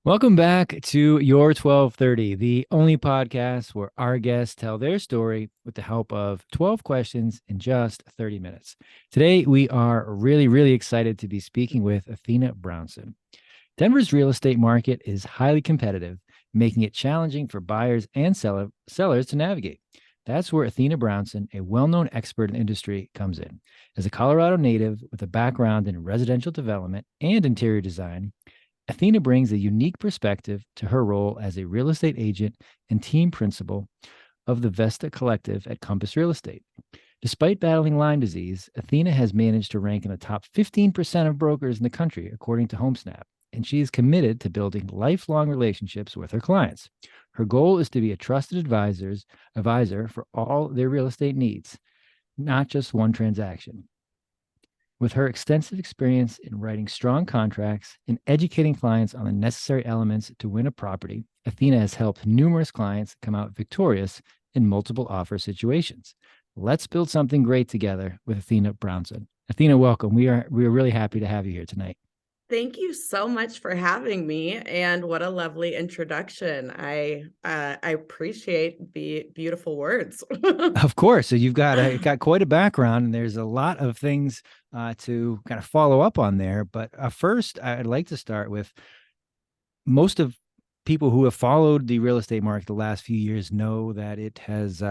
Welcome back to Your 1230, the only podcast where our guests tell their story with the help of 12 questions in just 30 minutes. Today, we are really excited to be speaking with Athena Brownson. Denver's real estate market is highly competitive, making it challenging for buyers and sellers to navigate. That's where Athena Brownson, a well-known expert in the industry, comes in. As a Colorado native with a background in residential development and interior design, Athena brings a unique perspective to her role as a real estate agent and team principal of the Vesta Collective at Compass Real Estate. Despite battling Lyme disease, Athena has managed to rank in the top 15% of brokers in the country, according to Homesnap, and she is committed to building lifelong relationships with her clients. Her goal is to be a trusted advisor for all their real estate needs, not just one transaction. With her extensive experience in writing strong contracts and educating clients on the necessary elements to win a property, Athena has helped numerous clients come out victorious in multiple offer situations. Let's build something great together with Athena Brownson. Athena, welcome. We are really happy to have you here tonight. Thank you so much for having me, and what a lovely introduction. I appreciate the beautiful words. Of course. So you've got quite a background, and there's a lot of things to kind of follow up on there. But first, I'd like to start with most of people who have followed the real estate market the last few years know that it has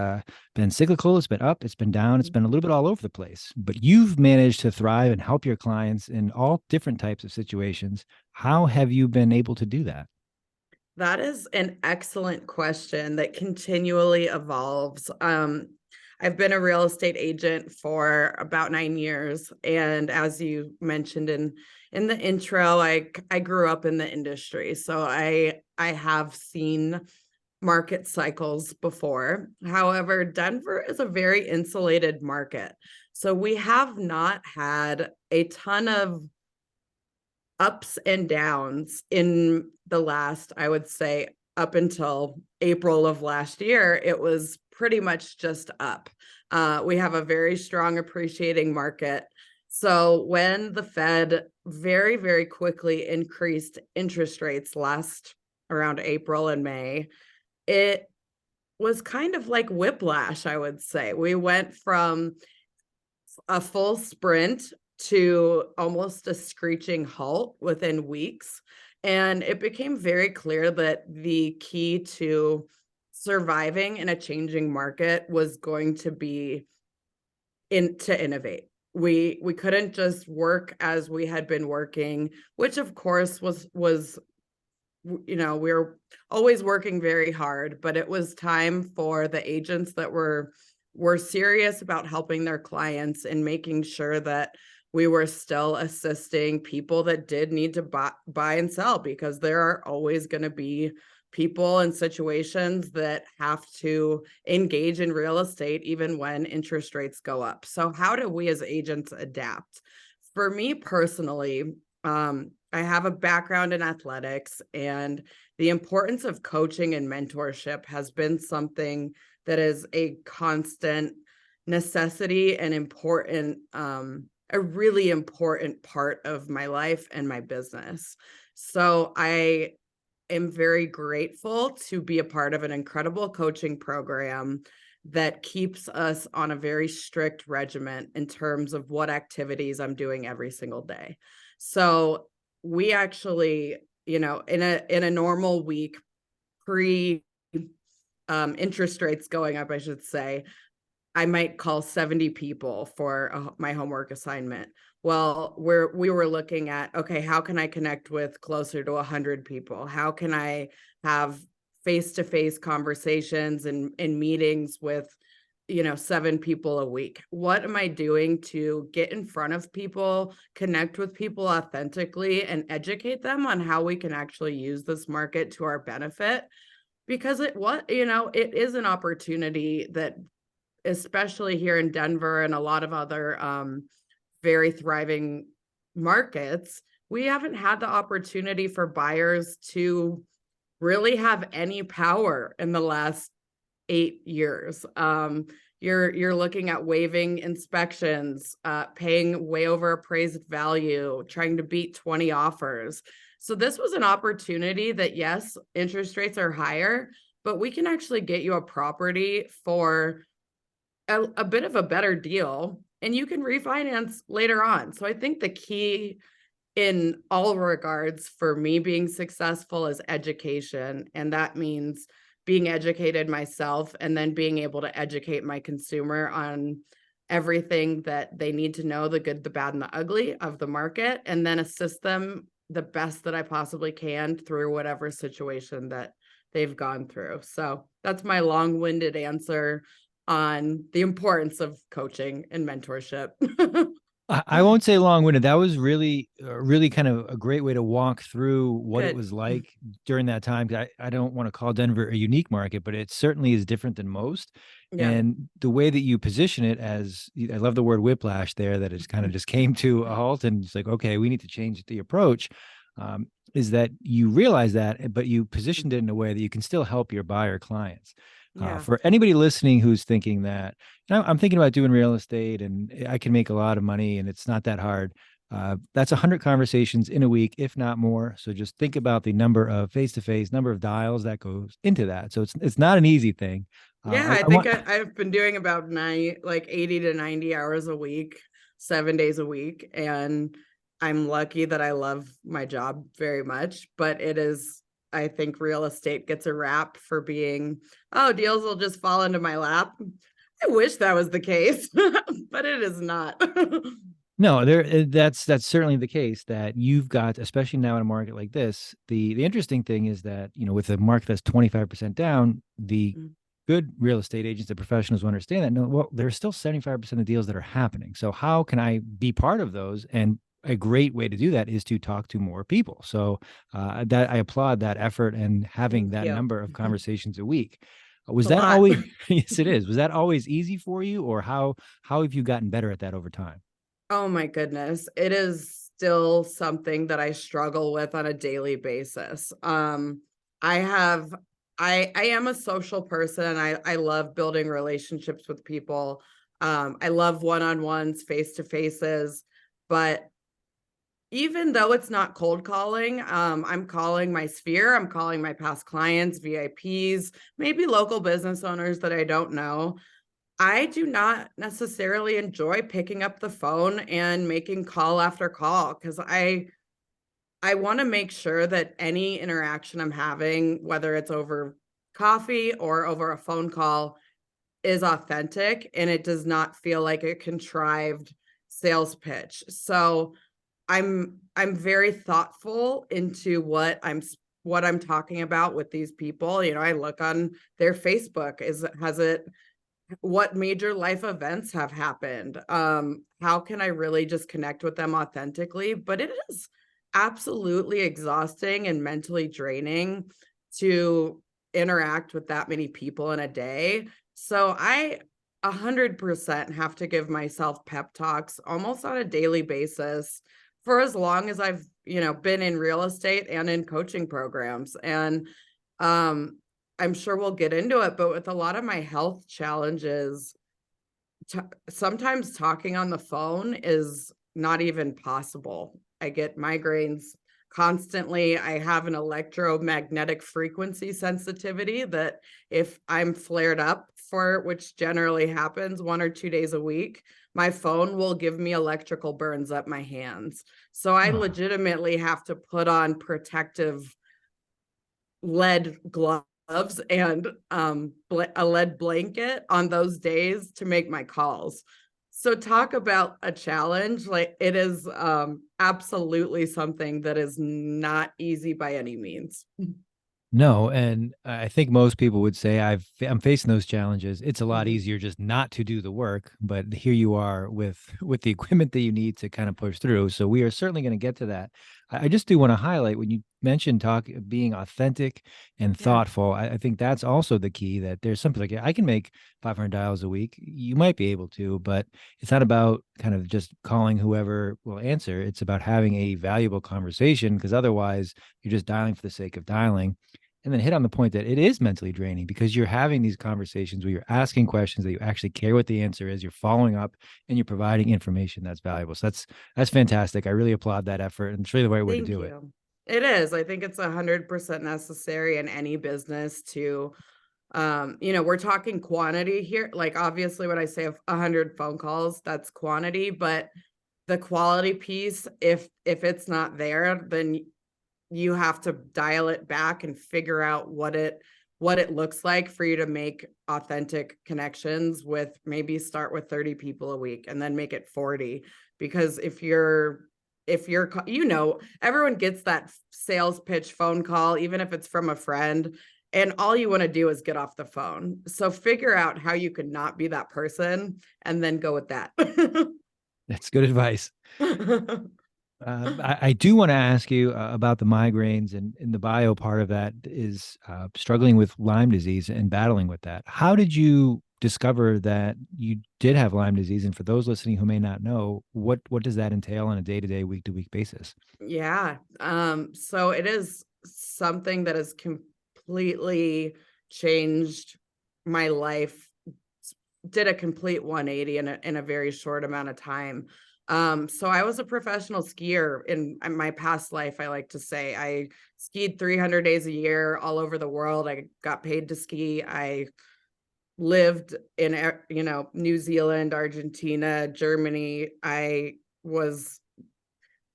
been cyclical. It's been up, it's been down, it's been a little bit all over the place. But you've managed to thrive and help your clients in all different types of situations. How have you been able to do that? That is an excellent question that continually evolves. I've been a real estate agent for about 9 years, and as you mentioned in the intro, I grew up in the industry, so I have seen market cycles before. However, Denver is a very insulated market, so we have not had a ton of ups and downs in the last, I would say, up until April of last year. It was pretty much just up. We have a very strong appreciating market. So when the Fed very quickly increased interest rates last around April and May, it was kind of like whiplash, I would say. We went from a full sprint to almost a screeching halt within weeks. And it became very clear that the key to surviving in a changing market was going to be to innovate. We couldn't just work as we had been working, which of course was we were always working very hard, but it was time for the agents that were serious about helping their clients and making sure that we were still assisting people that did need to buy and sell, because there are always going to be people and situations that have to engage in real estate even when interest rates go up. So how do we as agents adapt? For me personally, I have a background in athletics, and the importance of coaching and mentorship has been something that is a constant necessity and important, a really important part of my life and my business. So I am very grateful to be a part of an incredible coaching program that keeps us on a very strict regimen in terms of what activities I'm doing every single day. So we actually, in a normal week, pre interest rates going up, I should say, I might call 70 people for my homework assignment. Well, we were looking at, okay, how can I connect with closer to 100 people? How can I have face-to-face conversations and meetings with 7 people a week? What am I doing to get in front of people, connect with people authentically, and educate them on how we can actually use this market to our benefit? Because it is an opportunity that, especially here in Denver and a lot of other very thriving markets, we haven't had the opportunity for buyers to really have any power in the last 8 years. You're looking at waiving inspections, paying way over appraised value, trying to beat 20 offers. So this was an opportunity that, yes, interest rates are higher, but we can actually get you a property for a bit of a better deal, and you can refinance later on. So I think the key in all regards for me being successful is education. And that means being educated myself and then being able to educate my consumer on everything that they need to know, the good, the bad, and the ugly of the market, and then assist them the best that I possibly can through whatever situation that they've gone through. So that's my long-winded answer on the importance of coaching and mentorship. I won't say long-winded. That was really kind of a great way to walk through what it Good. was like during that time. I don't want to call Denver a unique market, but it certainly is different than most. Yeah. And the way that you position it as, I love the word whiplash there, that it's kind of just came to a halt and it's like, okay, we need to change the approach. Is that you realize that, but you positioned it in a way that you can still help your buyer clients. Yeah. For anybody listening who's thinking that, I'm thinking about doing real estate and I can make a lot of money and it's not that hard. That's 100 conversations in a week, if not more. So just think about the number of face-to-face, number of dials that goes into that. So it's not an easy thing. Yeah, I I think want, I've been doing about 80 to 90 hours a week, 7 days a week. And I'm lucky that I love my job very much, but I think real estate gets a rap for being, oh, deals will just fall into my lap. I wish that was the case, but it is not. No, that's certainly the case that you've got, especially now in a market like this. The interesting thing is that, with a market that's 25% down, the Mm. good real estate agents, the professionals who understand that, no, well, there's still 75% of deals that are happening. So how can I be part of those? And a great way to do that is to talk to more people. So that I applaud that effort and having Thank that you. number of conversations a week. It's Was a that lot. always, yes, it is. Was that always easy for you, or how have you gotten better at that over time? Oh my goodness. It is still something that I struggle with on a daily basis. I have I am a social person. I love building relationships with people. I love one-on-ones, face-to-faces, but even though it's not cold calling, I'm calling my sphere, I'm calling my past clients, VIPs, maybe local business owners that I don't know. I do not necessarily enjoy picking up the phone and making call after call because I want to make sure that any interaction I'm having, whether it's over coffee or over a phone call, is authentic and it does not feel like a contrived sales pitch. So I'm very thoughtful into what I'm talking about with these people. I look on their Facebook. Has it what major life events have happened? How can I really just connect with them authentically? But it is absolutely exhausting and mentally draining to interact with that many people in a day. So I 100% have to give myself pep talks almost on a daily basis for as long as I've, been in real estate and in coaching programs. And um I'm sure we'll get into it, but with a lot of my health challenges, sometimes talking on the phone is not even possible. I get migraines constantly. I have an electromagnetic frequency sensitivity that if I'm flared up for, which generally happens 1 or 2 days a week, my phone will give me electrical burns up my hands. So I Oh, legitimately have to put on protective lead gloves and a lead blanket on those days to make my calls. So talk about a challenge. Like it is absolutely something that is not easy by any means. no, and I think most people would say I'm facing those challenges. It's a lot Mhm. easier just not to do the work, but here you are with the equipment that you need to kind of push through. So we are certainly going to get to that. I just do want to highlight when you mentioned being authentic and Yeah. thoughtful. I think that's also the key. That there's something like, I can make $500 a week. You might be able to, but it's not about kind of just calling whoever will answer. It's about having a valuable conversation, because otherwise you're just dialing for the sake of dialing. And then hit on the point that it is mentally draining because you're having these conversations where you're asking questions that you actually care what the answer is, you're following up, and you're providing information that's valuable. So that's fantastic. I really applaud that effort, and it's really the right way to Thank do it. you. It is. I think it's 100% necessary in any business to, we're talking quantity here. Like, obviously, when I say 100 phone calls, that's quantity, but the quality piece, if it's not there, then you have to dial it back and figure out what it looks like for you to make authentic connections with. Maybe start with 30 people a week and then make it 40. Because if you're everyone gets that sales pitch phone call, even if it's from a friend, and all you want to do is get off the phone. So figure out how you could not be that person and then go with that. That's good advice. I do want to ask you about the migraines, and in the bio part of that is struggling with Lyme disease and battling with that. How did you discover that you did have Lyme disease? And for those listening who may not know, what does that entail on a day-to-day, week-to-week basis? Yeah. So it is something that has completely changed my life, did a complete 180 in a very short amount of time. So I was a professional skier in my past life. I like to say I skied 300 days a year all over the world. I got paid to ski. I lived in, New Zealand, Argentina, Germany. I was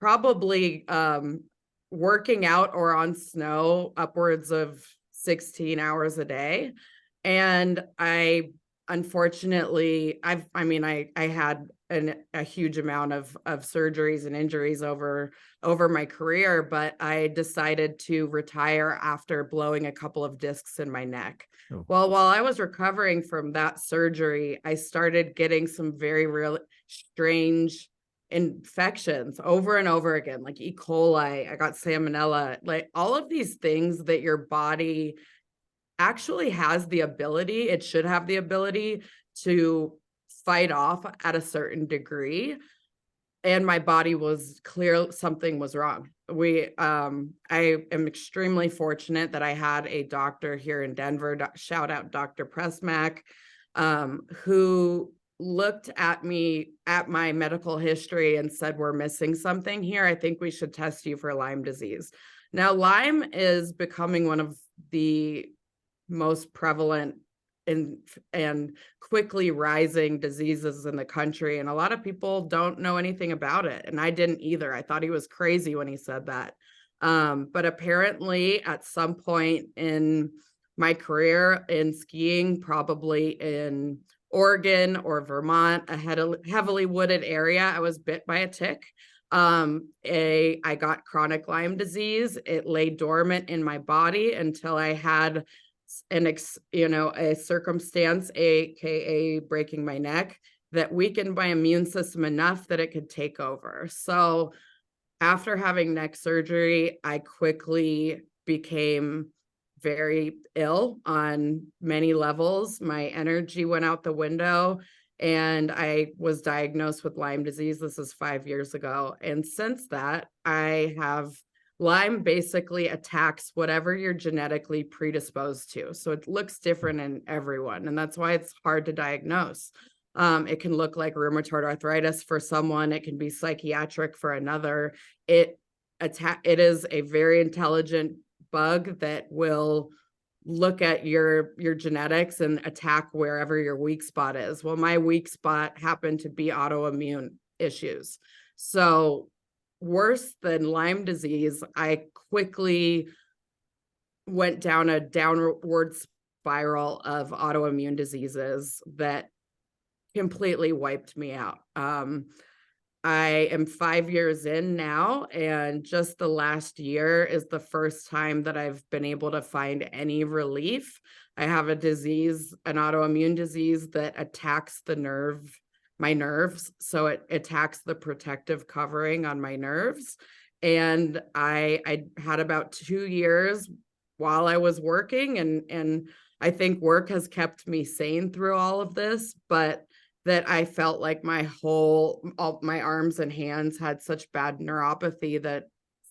probably working out or on snow upwards of 16 hours a day. And I unfortunately, I had a huge amount of surgeries and injuries over my career, but I decided to retire after blowing a couple of discs in my neck. Oh. Well, while I was recovering from that surgery, I started getting some very real strange infections over and over again, like E. coli. I got salmonella, like all of these things that your body actually has the ability, it should have the ability to fight off at a certain degree. And my body was clear something was wrong. I am extremely fortunate that I had a doctor here in Denver, shout out Dr. Pressmack, who looked at me, at my medical history, and said, we're missing something here. I think we should test you for Lyme disease. Now, Lyme is becoming one of the most prevalent and quickly rising diseases in the country. And a lot of people don't know anything about it. And I didn't either. I thought he was crazy when he said that. But apparently at some point in my career in skiing, probably in Oregon or Vermont, a heavily wooded area, I was bit by a tick. I got chronic Lyme disease. It lay dormant in my body until I had a circumstance, aka breaking my neck, that weakened my immune system enough that it could take over. So after having neck surgery, I quickly became very ill on many levels. My energy went out the window, and I was diagnosed with Lyme disease. This is 5 years ago. And since that, Lyme basically attacks whatever you're genetically predisposed to. So it looks different in everyone, and that's why it's hard to diagnose. It can look like rheumatoid arthritis for someone. It can be psychiatric for another. It is a very intelligent bug that will look at your genetics and attack wherever your weak spot is. Well, my weak spot happened to be autoimmune issues. So worse than Lyme disease, I quickly went down a downward spiral of autoimmune diseases that completely wiped me out. I am 5 years in now, and just the last year is the first time that I've been able to find any relief. I have an autoimmune disease that attacks my nerves. So it attacks the protective covering on my nerves. And I had about 2 years while I was working, and I think work has kept me sane through all of this, but that I felt like all my arms and hands had such bad neuropathy that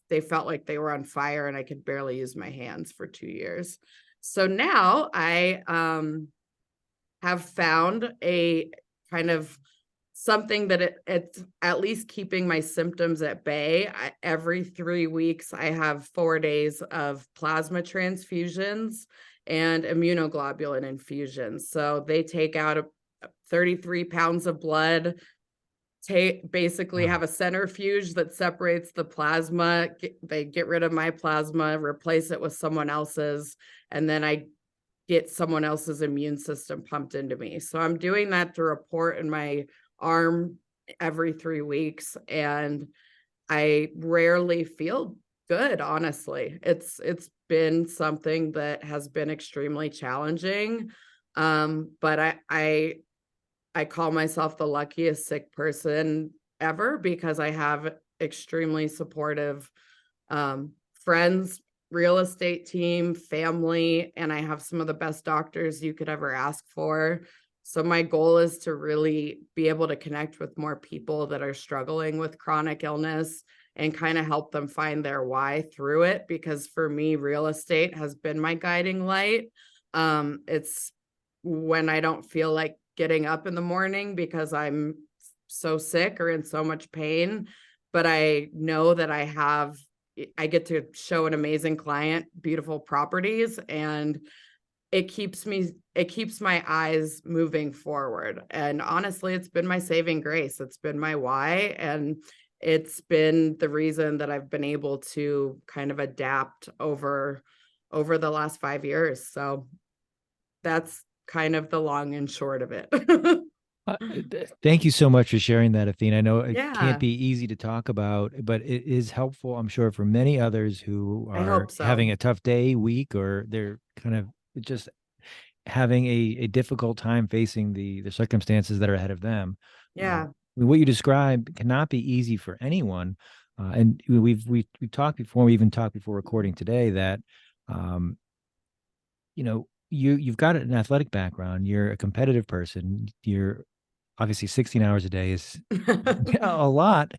they felt like they were on fire, and I could barely use my hands for 2 years. So now I have found a kind of something that it's at least keeping my symptoms at bay. Every 3 weeks, I have 4 days of plasma transfusions and immunoglobulin infusions. So they take out 33 pounds of blood, basically Wow. have a centrifuge that separates the plasma. They get rid of my plasma, replace it with someone else's, and then I get someone else's immune system pumped into me. So I'm doing that to report in my arm every 3 weeks, and I rarely feel good, honestly. It's been something that has been extremely challenging. But I call myself the luckiest sick person ever because I have extremely supportive friends, real estate team, family, and I have some of the best doctors you could ever ask for. So my goal is to really be able to connect with more people that are struggling with chronic illness and kind of help them find their why through it. Because for me, real estate has been my guiding light. It's when I don't feel like getting up in the morning because I'm so sick or in so much pain, but I know that I get to show an amazing client beautiful properties, and it keeps my eyes moving forward. And honestly, it's been my saving grace. It's been my why, and it's been the reason that I've been able to kind of adapt over the last 5 years. So that's kind of the long and short of it. Thank you so much for sharing that, Athena. I know it can't Yeah, be easy to talk about, but it is helpful, I'm sure, for many others who I are hope having so. a tough day, week, or they're kind of just having a difficult time facing the circumstances that are ahead of them. Yeah. What you describe cannot be easy for anyone. And we've talked before, we even talked before recording today that um, you've got an athletic background, you're a competitive person, you're obviously 16 hours a day is a lot.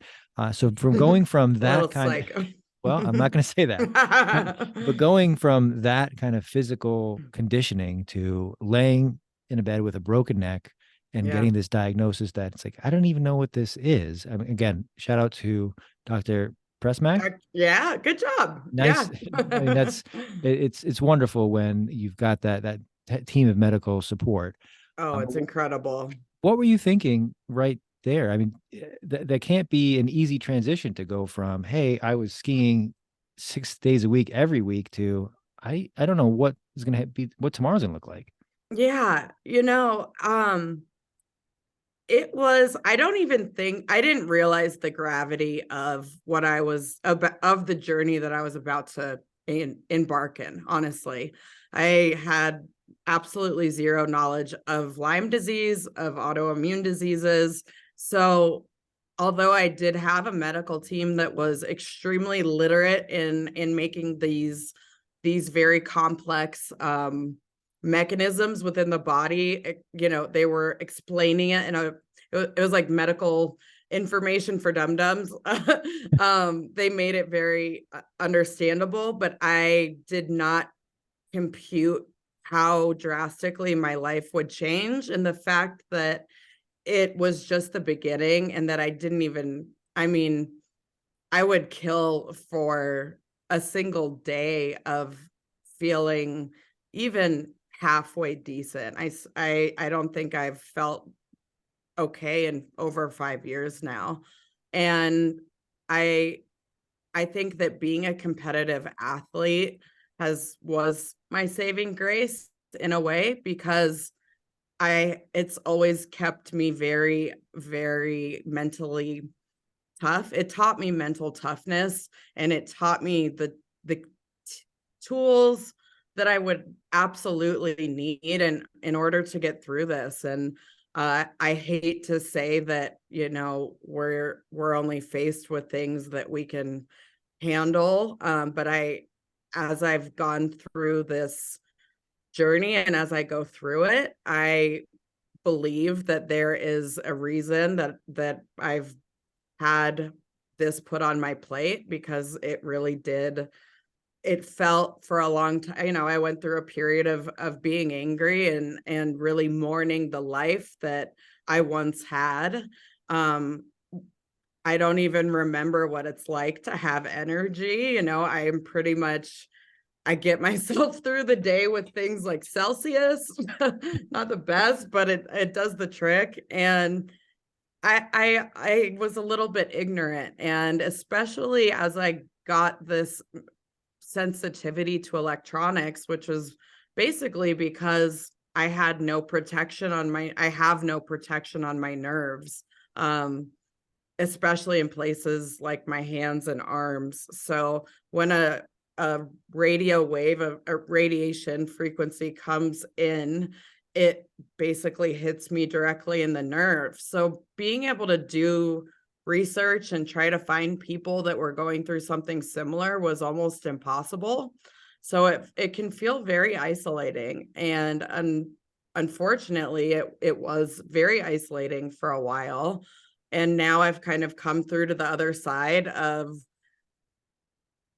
So from going from A little that kind of, psycho. well, I'm not going to say that, but going from that kind of physical conditioning to laying in a bed with a broken neck and Yeah. getting this diagnosis that it's like, I don't even know what this is. I mean, again, shout out to Dr. Pressmack. Yeah, good job. Yeah. Nice. I mean, it's wonderful when you've got that team of medical support. Oh, Um, it's incredible. what were you thinking right there? I mean, that can't be an easy transition to go from, hey, I was skiing 6 days a week every week to I don't know what is going to be what tomorrow's going to look like. Yeah, I don't even think I didn't realize the gravity of what I was about, of the journey that I was about to embark in. Honestly, I had absolutely zero knowledge of Lyme disease, of autoimmune diseases. So, although I did have a medical team that was extremely literate in making these very complex mechanisms within the body, they were explaining it it was like medical information for dum-dums. They made it very understandable, but I did not compute how drastically my life would change, and the fact that it was just the beginning, and that I mean, I would kill for a single day of feeling even halfway decent. I don't think I've felt okay in over 5 years now. And I I think that being a competitive athlete was my saving grace in a way, because it's always kept me very, very mentally tough. It taught me mental toughness, and it taught me the tools that I would absolutely need in order to get through this. And I hate to say that, we're only faced with things that we can handle. But as I've gone through this journey and as I go through it, I believe that there is a reason that I've had this put on my plate, because it felt for a long time. I went through a period of being angry and really mourning the life that I once had. I don't even remember what it's like to have energy. I am pretty much, I get myself through the day with things like Celsius, not the best, but it does the trick. And I was a little bit ignorant, and especially as I got this sensitivity to electronics, which was basically because I have no protection on my nerves. Especially in places like my hands and arms. So when a radio wave, a radiation frequency comes in, it basically hits me directly in the nerve. So being able to do research and try to find people that were going through something similar was almost impossible. So it can feel very isolating. And unfortunately, it was very isolating for a while. And now I've kind of come through to the other side of,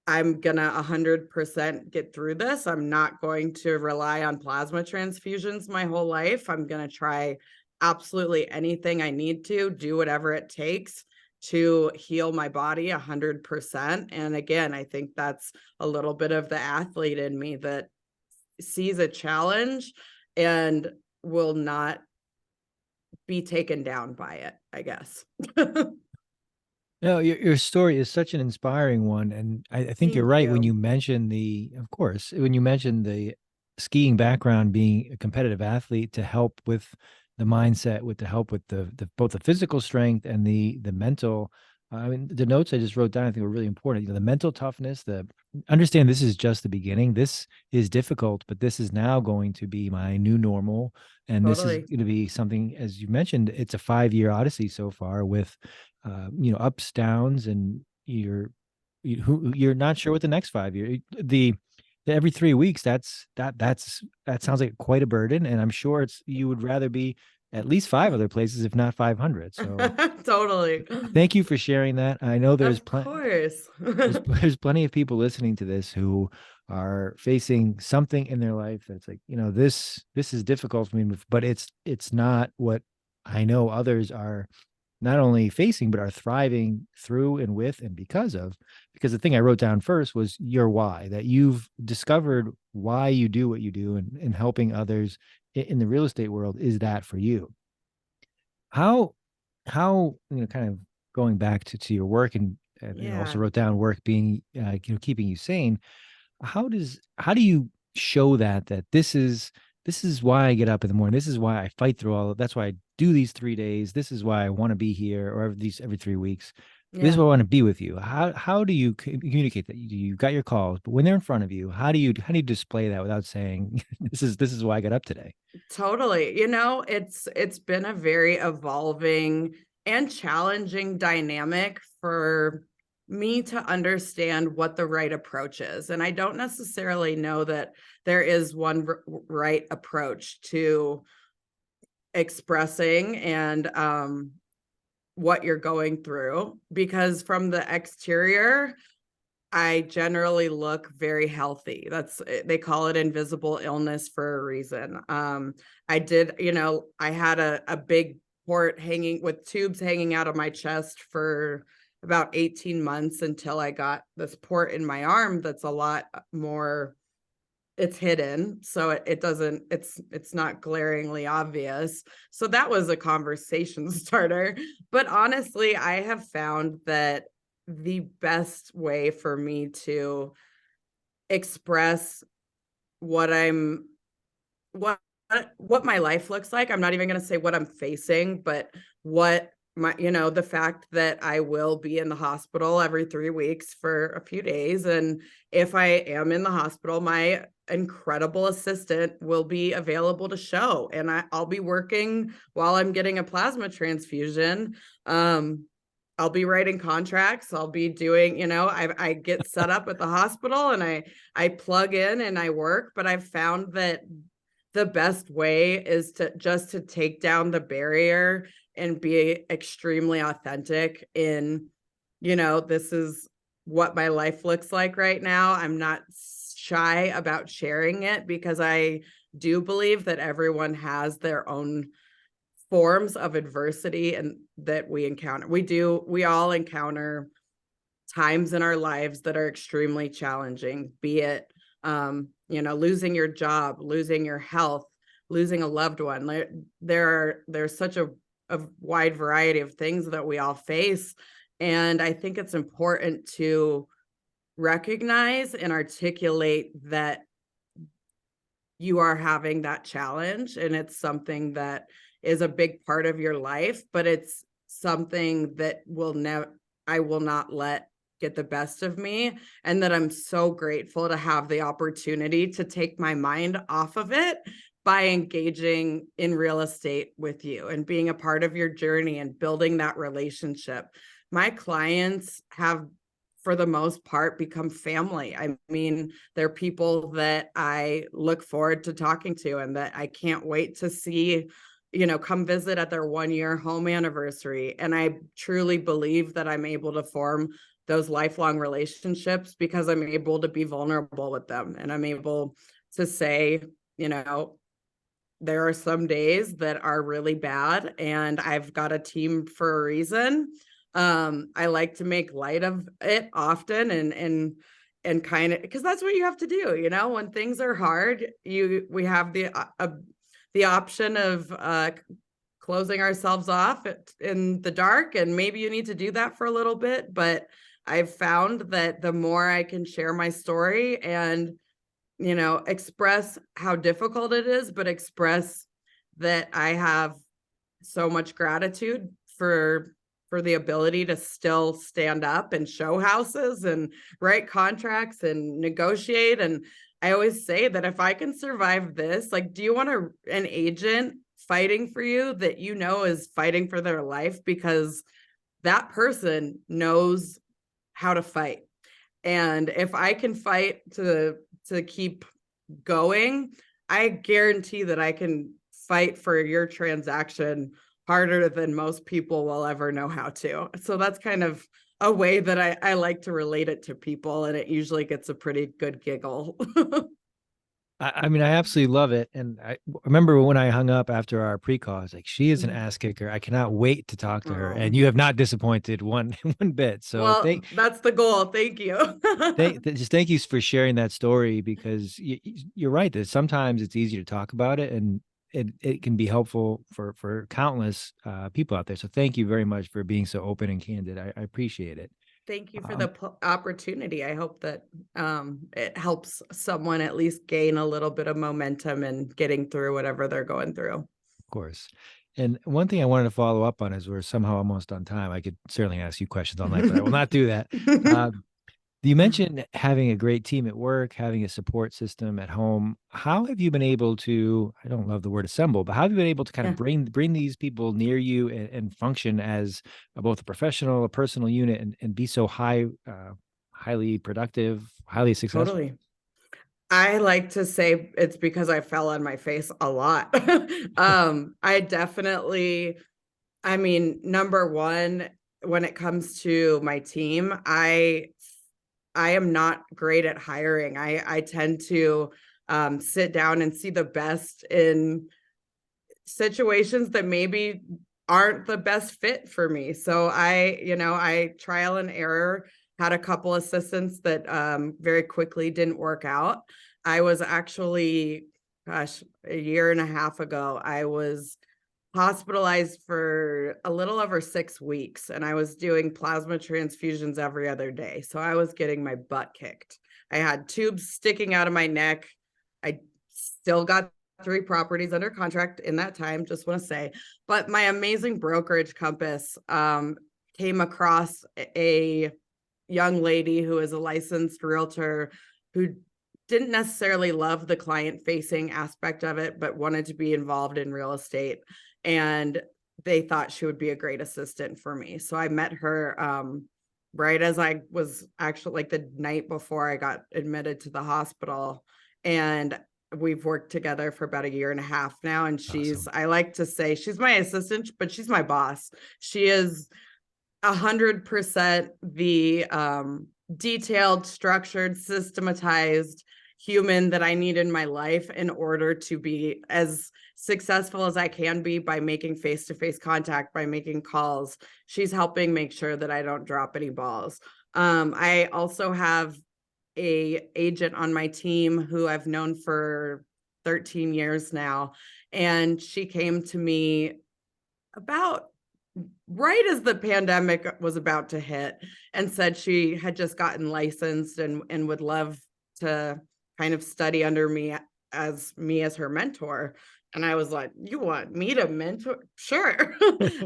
I'm gonna 100% get through this. I'm not going to rely on plasma transfusions my whole life. I'm gonna try absolutely anything I need to, do whatever it takes to heal my body 100%. And again, I think that's a little bit of the athlete in me that sees a challenge and will not be taken down by it, I guess. No, your story is such an inspiring one. And I think you're Thank right when you. you mentioned of course, when you mentioned the skiing background, being a competitive athlete to help with the mindset, with the help with the both the physical strength and the mental. I mean, the notes I just wrote down, I think were really important. The mental toughness, the understand this is just the beginning. This is difficult, but this is now going to be my new normal. And this is Totally. going to be something, as you mentioned, it's a 5-year odyssey so far with ups, downs, and you're not sure what the next 5 year the every 3 weeks. That sounds like quite a burden, and I'm sure you would rather be at least 5 other places, if not 500. So Totally. thank you for sharing that. I know Of course. there's plenty of people listening to this who are facing something in their life that's like, this is difficult for me, but it's not what I know others are not only facing, but are thriving through and with and because of. Because the thing I wrote down first was your why, that you've discovered why you do what you do, and helping others in the real estate world is that for you. How, kind of going back to your work, and also Yeah. wrote down work being, keeping you sane. How do you show that this is why I get up in the morning. This is why I fight through all of, that's why I do these 3 days. This is why I want to be here, or every 3 weeks. This is Yeah. why I want to be with you. How do you communicate that? You got your calls, but when they're in front of you, how do you display that without saying this is why I got up today? Totally. It's been a very evolving and challenging dynamic for me to understand what the right approach is. And I don't necessarily know that there is one right approach to expressing and what you're going through, because from the exterior, I generally look very healthy. They call it invisible illness for a reason. I had a big port hanging with tubes hanging out of my chest for about 18 months until I got this port in my arm that's a lot more, it's hidden. So it doesn't, it's not glaringly obvious. So that was a conversation starter. But honestly, I have found that the best way for me to express what I'm what what my life looks like. I'm not even going to say what I'm facing, but what the fact that I will be in the hospital every 3 weeks for a few days. And if I am in the hospital, my incredible assistant will be available to show, and I'll be working while I'm getting a plasma transfusion. I'll be writing contracts. I'll be doing, I get set up at the hospital, and I plug in and I work. But I've found that the best way is to take down the barrier and be extremely authentic in, this is what my life looks like right now. I'm not shy about sharing it, because I do believe that everyone has their own forms of adversity and that we encounter. We all encounter times in our lives that are extremely challenging, be it, losing your job, losing your health, losing a loved one. There's such a wide variety of things that we all face. And I think it's important to recognize and articulate that you are having that challenge, and it's something that is a big part of your life, but it's something that I will not let get the best of me, and that I'm so grateful to have the opportunity to take my mind off of it by engaging in real estate with you and being a part of your journey and building that relationship. My clients have, for the most part, become family. I mean, they're people that I look forward to talking to and that I can't wait to see, come visit at their 1-year home anniversary. And I truly believe that I'm able to form those lifelong relationships because I'm able to be vulnerable with them. And I'm able to say, there are some days that are really bad and I've got a team for a reason. I like to make light of it often and kind of, because that's what you have to do, when things are hard, we have the option of closing ourselves off in the dark, and maybe you need to do that for a little bit. But I've found that the more I can share my story and express how difficult it is, but express that I have so much gratitude for the ability to still stand up and show houses and write contracts and negotiate. And I always say that if I can survive this, like, do you want an agent fighting for you that is fighting for their life? Because that person knows how to fight. And if I can fight to keep going, I guarantee that I can fight for your transaction harder than most people will ever know how to. So that's kind of a way that I like to relate it to people, and it usually gets a pretty good giggle. I mean, I absolutely love it. And I remember when I hung up after our pre-call, I was like, she is an ass kicker. I cannot wait to talk to her. And you have not disappointed one bit. So well, that's the goal. Thank you. Thank you for sharing that story, because you're right that sometimes it's easy to talk about it, and it can be helpful for countless people out there. So thank you very much for being so open and candid. I appreciate it. Thank you for the opportunity. I hope that it helps someone at least gain a little bit of momentum and getting through whatever they're going through. Of course. And one thing I wanted to follow up on is we're somehow almost on time. I could certainly ask you questions all night, but I will not do that. You mentioned having a great team at work, having a support system at home. How have you been able to, I don't love the word assemble, but how have you been able to kind of bring these people near you and function as both a professional, a personal unit, and be so highly productive, highly successful? Totally. I like to say it's because I fell on my face a lot. I definitely, number one, when it comes to my team, I am not great at hiring. I tend to sit down and see the best in situations that maybe aren't the best fit for me. So I trial and error, had a couple assistants that very quickly didn't work out. I was actually, a year and a half ago, I was hospitalized for a little over 6 weeks, and I was doing plasma transfusions every other day. So I was getting my butt kicked. I had tubes sticking out of my neck. I still got 3 properties under contract in that time, just want to say. But my amazing brokerage Compass came across a young lady who is a licensed realtor who didn't necessarily love the client-facing aspect of it, but wanted to be involved in real estate. And they thought she would be a great assistant for me. So I met her right as I was actually, like, the night before I got admitted to the hospital. And we've worked together for about 1.5 years now. And she's, awesome. I like to say she's my assistant, but she's my boss. She is 100% the detailed, structured, systematized human that I need in my life in order to be as successful as I can be by making face-to-face contact, by making calls. She's helping make sure that I don't drop any balls. I also have a agent on my team who I've known for 13 years now. And she came to me about right as the pandemic was about to hit and said she had just gotten licensed and would love to kind of study under me as her mentor. And I was like, you want me to mentor? Sure.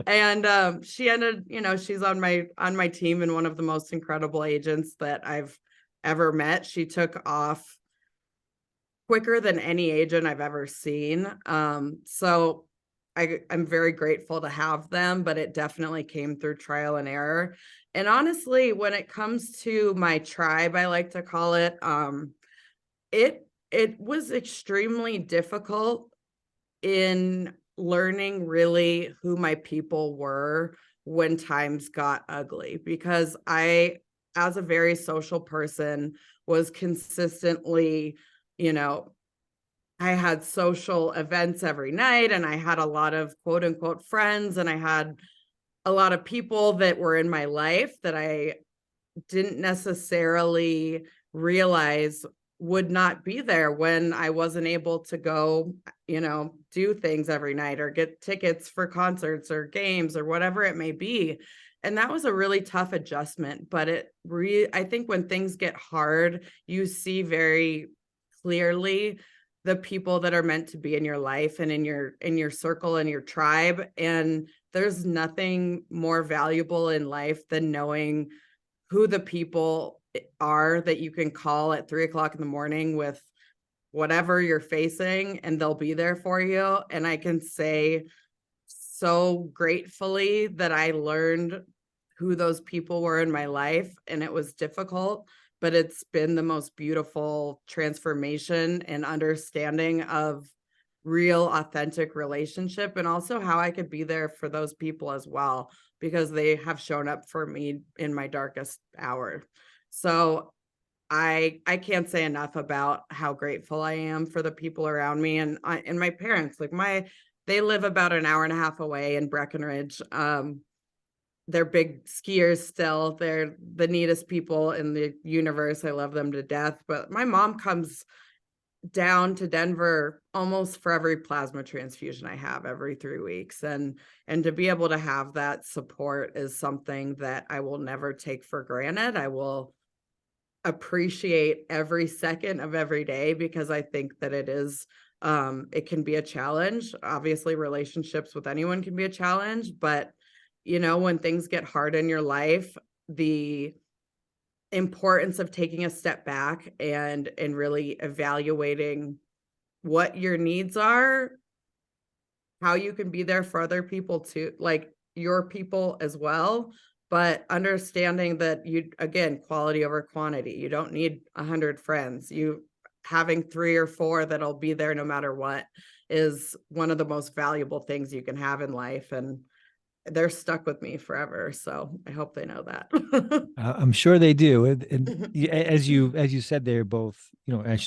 And she ended, she's on my team and one of the most incredible agents that I've ever met. She took off quicker than any agent I've ever seen. So I'm very grateful to have them, but it definitely came through trial and error. And honestly, when it comes to my tribe, I like to call it, it was extremely difficult in learning really who my people were when times got ugly, because I, as a very social person, was consistently, I had social events every night, and I had a lot of quote unquote friends, and I had a lot of people that were in my life that I didn't necessarily realize would not be there when I wasn't able to go, do things every night or get tickets for concerts or games or whatever it may be. And that was a really tough adjustment, but I think when things get hard, you see very clearly the people that are meant to be in your life and in your circle and your tribe. And there's nothing more valuable in life than knowing who the people are that you can call at 3:00 in the morning with whatever you're facing, and they'll be there for you. And I can say so gratefully that I learned who those people were in my life, and it was difficult, but it's been the most beautiful transformation and understanding of real authentic relationship, and also how I could be there for those people as well, because they have shown up for me in my darkest hour. So I can't say enough about how grateful I am for the people around me, and my parents. They live about an hour and a half away in Breckenridge. They're big skiers still. They're the neatest people in the universe. I love them to death. But my mom comes down to Denver almost for every plasma transfusion I have every 3 weeks. And to be able to have that support is something that I will never take for granted. I will appreciate every second of every day, because I think that it can be a challenge. Obviously, relationships with anyone can be a challenge, but when things get hard in your life, the importance of taking a step back and really evaluating what your needs are, how you can be there for other people too, like your people as well, but understanding that again, quality over quantity. You don't need 100 friends. Having 3 or 4 that'll be there no matter what is one of the most valuable things you can have in life. And they're stuck with me forever. So I hope they know that. I'm sure they do. And as you said, they're both,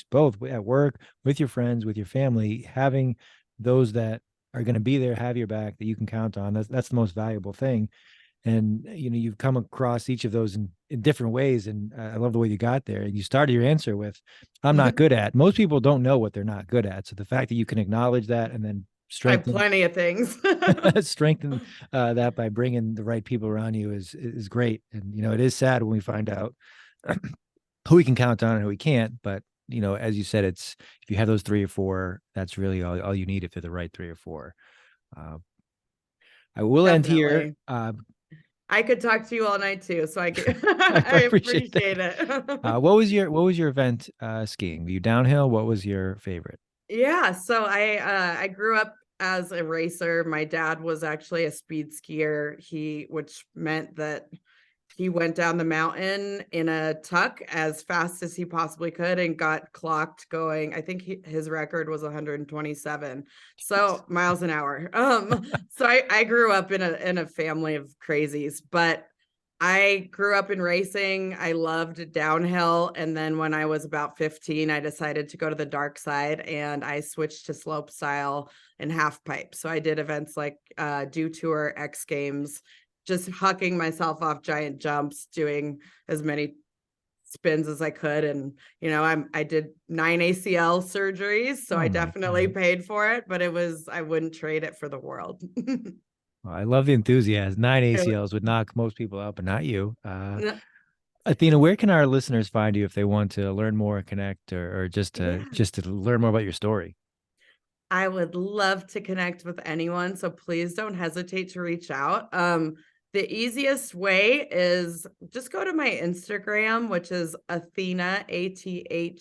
both at work, with your friends, with your family, having those that are going to be there, have your back, that you can count on. That's the most valuable thing. And you've come across each of those in different ways. And I love the way you got there. And you started your answer with, "I'm not good at." Most people don't know what they're not good at. So the fact that you can acknowledge that and then I have plenty of things. strengthen that by bringing the right people around you is great. And it is sad when we find out who we can count on and who we can't. But as you said, it's if you have those 3 or 4, that's really all you need if they're the right 3 or 4. I will end here. I could talk to you all night too, so I appreciate it. What was your event skiing? Were you downhill? What was your favorite? Yeah, so I grew up as a racer. My dad was actually a speed skier, which meant that he went down the mountain in a tuck as fast as he possibly could and got clocked going. I think his record was 127 miles an hour. So I grew up in a family of crazies, but I grew up in racing. I loved downhill. And then when I was about 15, I decided to go to the dark side and I switched to slope style and half pipe. So I did events like Dew Tour, X Games, just hucking myself off giant jumps, doing as many spins as I could. And, I did 9 ACL surgeries. So Oh I my definitely God. paid for it, but I wouldn't trade it for the world. Well, I love the enthusiasm. 9 ACLs would knock most people out, but not you. Athena, where can our listeners find you if they want to learn more, connect, or just to Yeah. learn more about your story? I would love to connect with anyone, so please don't hesitate to reach out. The easiest way is just go to my Instagram, which is Athena, Athena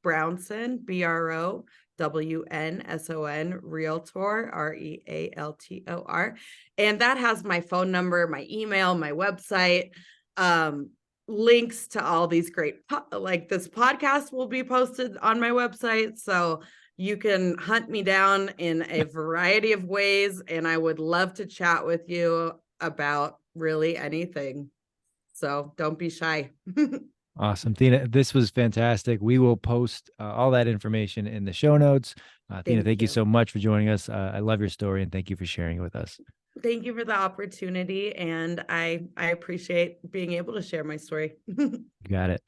Brownson, BROWNSON, Realtor, REALTOR. And that has my phone number, my email, my website, links to all these great, like this podcast will be posted on my website. So you can hunt me down in a variety of ways, and I would love to chat with you about really anything. So don't be shy. Awesome. Athena, this was fantastic. We will post all that information in the show notes. Athena, Thank thank you you. so much for joining us. I love your story and thank you for sharing it with us. Thank you for the opportunity. And I appreciate being able to share my story. You got it.